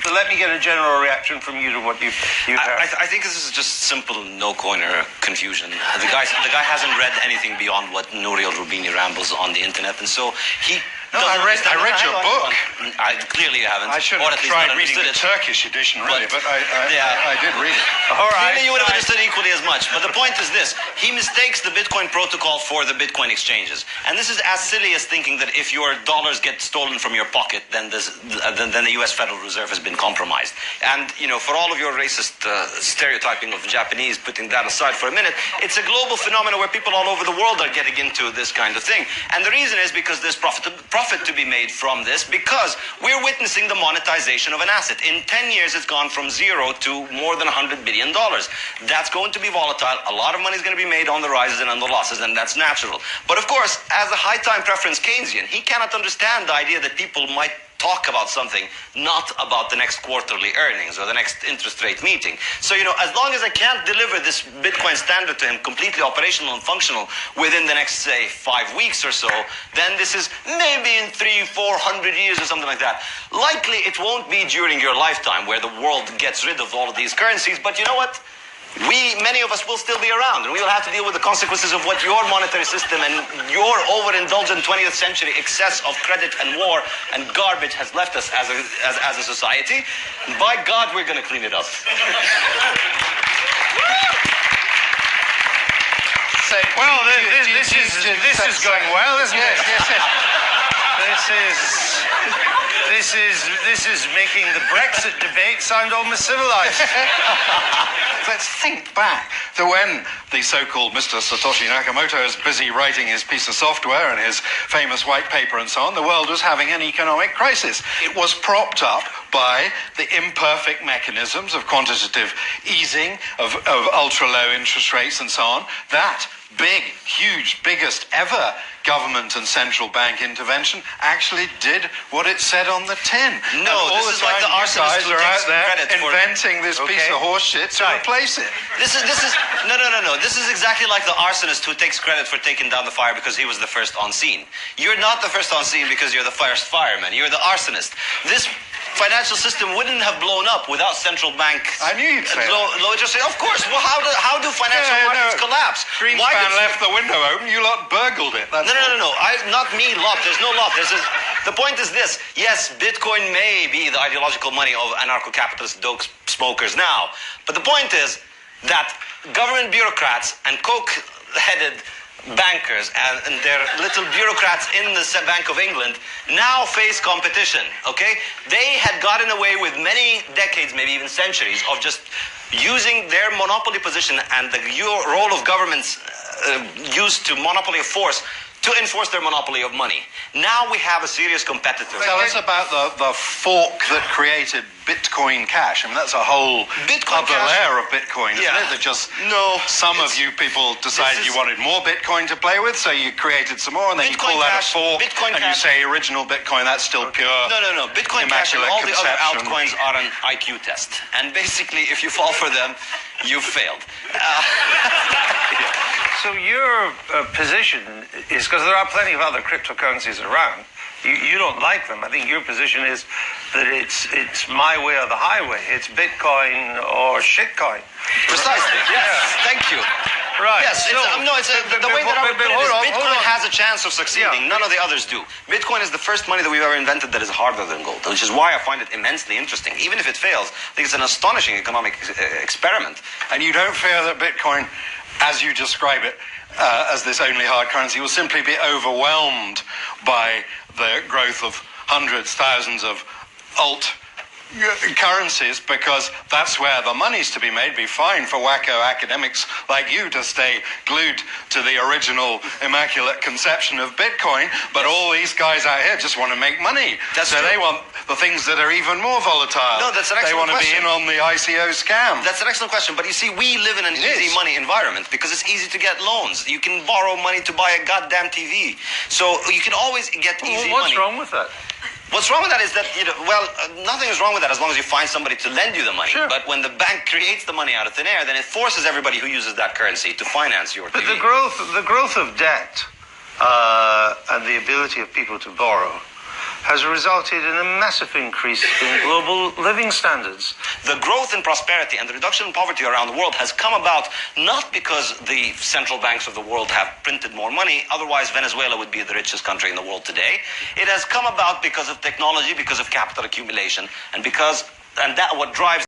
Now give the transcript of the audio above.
So let me get a general reaction from you to what you've heard. I think this is just simple no-coiner confusion. The guy hasn't read anything beyond what Nouriel Roubini rambles on the internet, and so he... No, I read your book. Clearly you haven't. I should have tried reading the Turkish edition, really, but I did read it. All right. Clearly you would have understood equally as much. But the point is this. He mistakes the Bitcoin protocol for the Bitcoin exchanges. And this is as silly as thinking that if your dollars get stolen from your pocket, then the U.S. Federal Reserve has been compromised. And, for all of your racist stereotyping of Japanese, putting that aside for a minute, it's a global phenomenon where people all over the world are getting into this kind of thing. And the reason is because there's profit to be made from this, because we're witnessing the monetization of an asset. In 10 years, it's gone from zero to more than $100 billion. That's going to be volatile. A lot of money is going to be made on the rises and on the losses, and that's natural. But of course, as a high-time preference Keynesian, he cannot understand the idea that people might talk about something, not about the next quarterly earnings or the next interest rate meeting. So, as long as I can't deliver this Bitcoin standard to him completely operational and functional within the next, say, 5 weeks or so, then this is maybe in 300-400 years or something like that. Likely it won't be during your lifetime where the world gets rid of all of these currencies, but you know what? Many of us will still be around, and we will have to deal with the consequences of what your monetary system and your overindulgent 20th century excess of credit and war and garbage has left us as a society. And by God, we're going to clean it up. Well, this is going well, isn't it? This is making the Brexit debate sound almost civilized. Let's think back to when the so-called Mr. Satoshi Nakamoto is busy writing his piece of software and his famous white paper and so on. The world was having an economic crisis. It was propped up by the imperfect mechanisms of quantitative easing, of ultra-low interest rates and so on. That big, huge, biggest ever government and central bank intervention actually did what it said on the tin. No, this is like the arsonist who takes credit for inventing this piece of horse shit to replace it. This is no. This is exactly like the arsonist who takes credit for taking down the fire because he was the first on scene. You're not the first on scene because you're the first fireman. You're the arsonist. This financial system wouldn't have blown up without central bank. I knew you'd say low interest rate. Of course. Well, how do financial markets collapse? Greenspan left the window open. You lot burgled it. No. Not me, lot. There's no lot. The point is this. Yes, Bitcoin may be the ideological money of anarcho-capitalist dope smokers now. But the point is that government bureaucrats and coke-headed bankers and their little bureaucrats in the Bank of England now face competition, okay? They had gotten away with many decades, maybe even centuries, of just using their monopoly position and the role of governments used to monopoly of force to enforce their monopoly of money. Now we have a serious competitor. Tell us about the fork that created Bitcoin Cash. I mean, that's a whole other layer of Bitcoin, isn't it? That just some of you people decided you wanted more Bitcoin to play with, so you created some more, and then you call that a fork, and you say original Bitcoin, that's still pure. No. Bitcoin Cash and all the other altcoins are an IQ test. And basically, if you fall for them, you've failed. So your position is, because there are plenty of other cryptocurrencies around, you don't like them. I think your position is that it's my way or the highway. It's Bitcoin or shitcoin. Precisely. Yes. Thank you. Right. Yes. The way that I would put it is Bitcoin has a chance of succeeding. None of the others do. Bitcoin is the first money that we've ever invented that is harder than gold, which is why I find it immensely interesting. Even if it fails, I think it's an astonishing economic experiment. And you don't fear that Bitcoin, as you describe it, as this only hard currency, will simply be overwhelmed by the growth of hundreds, thousands of alt currencies, because that's where the money's to be made. Be fine for wacko academics like you to stay glued to the original immaculate conception of Bitcoin, but all these guys out here just want to make money. So they want the things that are even more volatile. No, that's an excellent question. They want to be in on the ICO scam. That's an excellent question, but you see, we live in an easy money environment because it's easy to get loans. You can borrow money to buy a goddamn TV. So you can always get easy money. What's wrong with that? What's wrong with that is that, nothing is wrong with that as long as you find somebody to lend you the money. Sure. But when the bank creates the money out of thin air, then it forces everybody who uses that currency to finance your TV. But the growth of debt and the ability of people to borrow has resulted in a massive increase in global living standards. The growth in prosperity and the reduction in poverty around the world has come about not because the central banks of the world have printed more money, otherwise Venezuela would be the richest country in the world today. It has come about because of technology, because of capital accumulation, and that what drives